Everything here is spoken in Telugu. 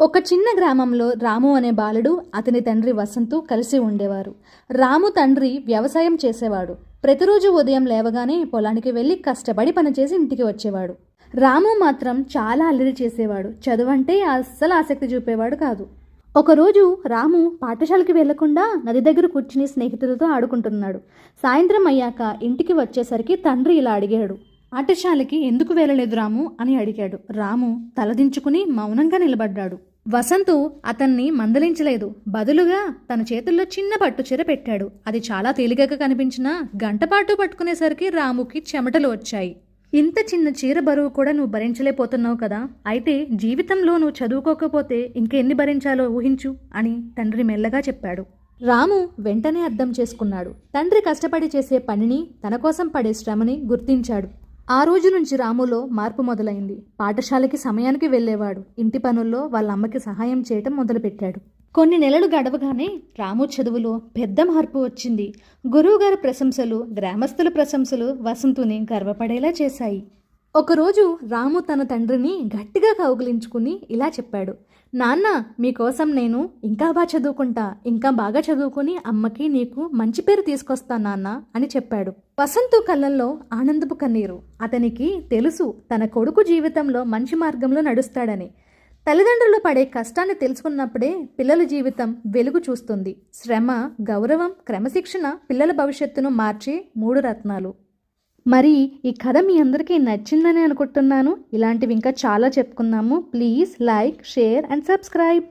ఒక చిన్న గ్రామంలో రాము అనే బాలుడు అతని తండ్రి వసంతు కలిసి ఉండేవారు. రాము తండ్రి వ్యవసాయం చేసేవాడు. ప్రతిరోజు ఉదయం లేవగానే పొలానికి వెళ్ళి కష్టపడి పనిచేసి ఇంటికి వచ్చేవాడు. రాము మాత్రం చాలా అల్లరి చేసేవాడు. చదువంటే అస్సలు ఆసక్తి చూపేవాడు కాదు. ఒకరోజు రాము పాఠశాలకి వెళ్లకుండా నది దగ్గర కూర్చుని స్నేహితులతో ఆడుకుంటున్నాడు. సాయంత్రం అయ్యాక ఇంటికి వచ్చేసరికి తండ్రి ఇలా అడిగాడు. పాఠశాలకి ఎందుకు వెళ్ళలేదు రాము అని అడిగాడు. రాము తలదించుకుని మౌనంగా నిలబడ్డాడు. వసంతు అతన్ని మందలించలేదు. బదులుగా తన చేతుల్లో చిన్న పట్టుచీర పెట్టాడు. అది చాలా తేలికగా కనిపించినా గంటపాటు పట్టుకునేసరికి రాముకి చెమటలు వచ్చాయి. ఇంత చిన్న చీర బరువు కూడా నువ్వు భరించలేకపోతున్నావు కదా, అయితే జీవితంలో నువ్వు చదువుకోకపోతే ఇంకెన్ని భరించాలో ఊహించు అని తండ్రి మెల్లగా చెప్పాడు. రాము వెంటనే అర్థం చేసుకున్నాడు. తండ్రి కష్టపడి చేసే పనిని, తన కోసం పడే శ్రమని గుర్తించాడు. ఆ రోజు నుంచి రాములో మార్పు మొదలైంది. పాఠశాలకి సమయానికి వెళ్ళేవాడు. ఇంటి పనుల్లో వాళ్ళ అమ్మకి సహాయం చేయటం మొదలుపెట్టాడు. కొన్ని నెలలు గడవగానే రాము చదువులో పెద్ద మార్పు వచ్చింది. గురువుగారి ప్రశంసలు, గ్రామస్తుల ప్రశంసలు వసంతుని గర్వపడేలా చేశాయి. ఒకరోజు రాము తన తండ్రిని గట్టిగా కౌగిలించుకుని ఇలా చెప్పాడు. నాన్న, మీకోసం నేను ఇంకా బాగా చదువుకుని అమ్మకి నీకు మంచి పేరు తీసుకొస్తాను నాన్న అని చెప్పాడు. వసంతు కళ్ళల్లో ఆనందపు కన్నీరు. అతనికి తెలుసు తన కొడుకు జీవితంలో మంచి మార్గంలో నడుస్తాడని. తల్లిదండ్రులు పడే కష్టాన్ని తెలుసుకున్నప్పుడే పిల్లల జీవితం వెలుగు చూస్తుంది. శ్రమ, గౌరవం, క్రమశిక్షణ పిల్లల భవిష్యత్తును మార్చే 3 రత్నాలు. మరి ఈ కథ మీ అందరికీ నచ్చిందని అనుకుంటున్నాను. ఇలాంటివి ఇంకా చాలా చెప్పుకున్నాము. Please like, share and subscribe.